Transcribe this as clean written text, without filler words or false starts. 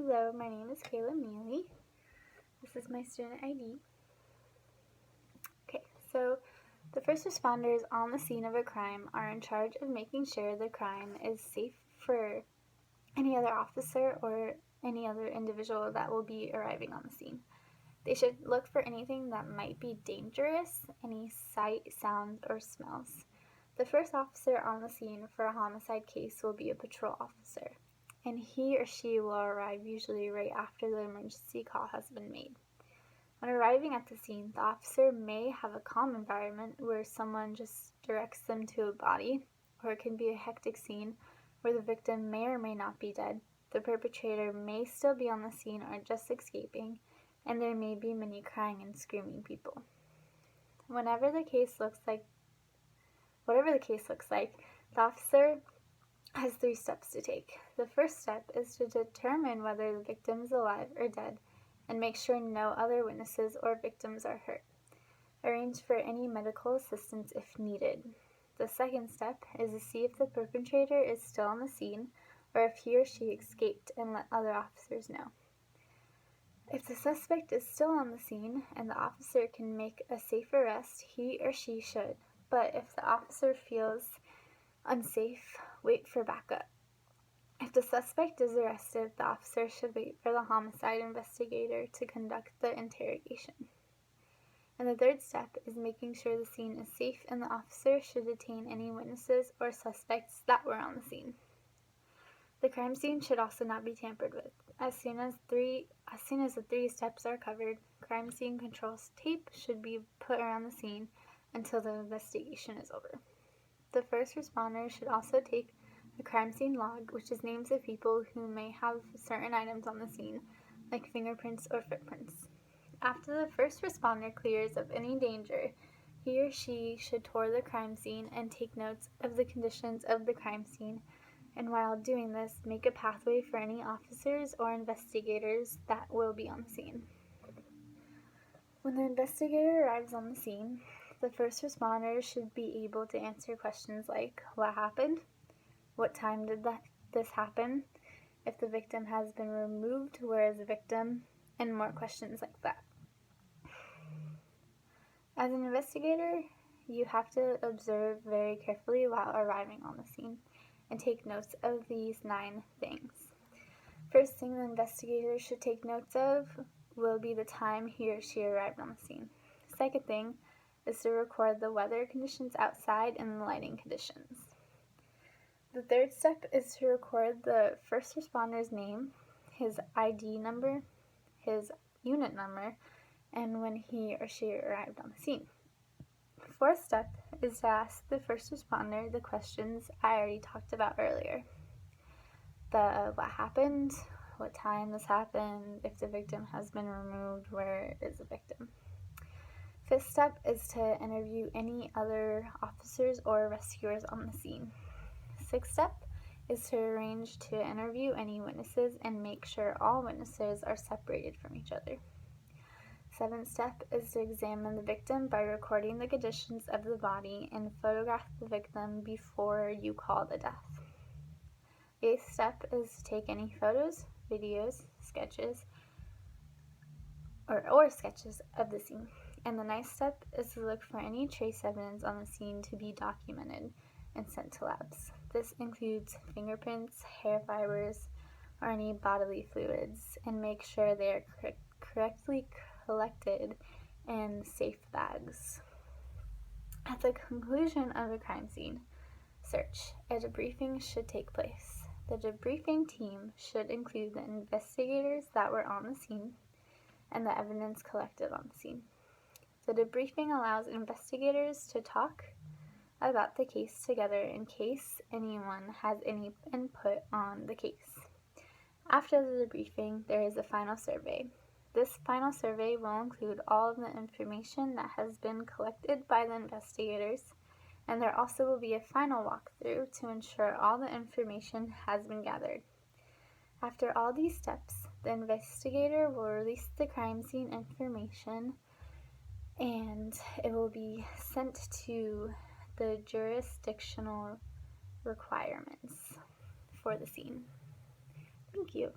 Hello, my name is Kayla Mealy. This is my student ID. Okay, so the first responders on the scene of a crime are in charge of making sure the crime is safe for any other officer or any other individual that will be arriving on the scene. They should look for anything that might be dangerous, any sight, sounds, or smells. The first officer on the scene for a homicide case will be a patrol officer, and he or she will arrive usually right after the emergency call has been made. When arriving at the scene, the officer may have a calm environment where someone just directs them to a body, or it can be a hectic scene where the victim may or may not be dead. The perpetrator may still be on the scene or just escaping, and there may be many crying and screaming people. Whatever the case looks like, the officer has 3 steps to take. The first step is to determine whether the victim is alive or dead and make sure no other witnesses or victims are hurt. Arrange for any medical assistance if needed. The second step is to see if the perpetrator is still on the scene or if he or she escaped, and let other officers know. If the suspect is still on the scene and the officer can make a safe arrest, he or she should. But if the officer feels unsafe, wait for backup. If the suspect is arrested, the officer should wait for the homicide investigator to conduct the interrogation. And the third step is making sure the scene is safe, and the officer should detain any witnesses or suspects that were on the scene. The crime scene should also not be tampered with. As soon as the 3 steps are covered, crime scene control tape should be put around the scene until the investigation is over. The first responder should also take a crime scene log, which is names of people who may have certain items on the scene, like fingerprints or footprints. After the first responder clears of any danger, he or she should tour the crime scene and take notes of the conditions of the crime scene, and while doing this, make a pathway for any officers or investigators that will be on the scene. When the investigator arrives on the scene, the first responder should be able to answer questions like, what happened? What time did this happen? If the victim has been removed, where is the victim? And more questions like that. As an investigator, you have to observe very carefully while arriving on the scene and take notes of these 9 things. First thing the investigator should take notes of will be the time he or she arrived on the scene. Second thing is to record the weather conditions outside and the lighting conditions. The third step is to record the first responder's name, his ID number, his unit number, and when he or she arrived on the scene. Fourth step is to ask the first responder the questions I already talked about earlier. The what happened, what time this happened, if the victim has been removed, where is the victim. Fifth step is to interview any other officers or rescuers on the scene. Sixth step is to arrange to interview any witnesses and make sure all witnesses are separated from each other. Seventh step is to examine the victim by recording the conditions of the body and photograph the victim before you call the death. Eighth step is to take any photos, videos, sketches, or sketches of the scene. And the ninth step is to look for any trace evidence on the scene to be documented and sent to labs. This includes fingerprints, hair fibers, or any bodily fluids, and make sure they are correctly collected in safe bags. At the conclusion of a crime scene search, a debriefing should take place. The debriefing team should include the investigators that were on the scene and the evidence collected on the scene. The debriefing allows investigators to talk about the case together in case anyone has any input on the case. After the debriefing, there is a final survey. This final survey will include all of the information that has been collected by the investigators, and there also will be a final walkthrough to ensure all the information has been gathered. After all these steps, the investigator will release the crime scene information and it will be sent to the jurisdictional requirements for the scene. Thank you.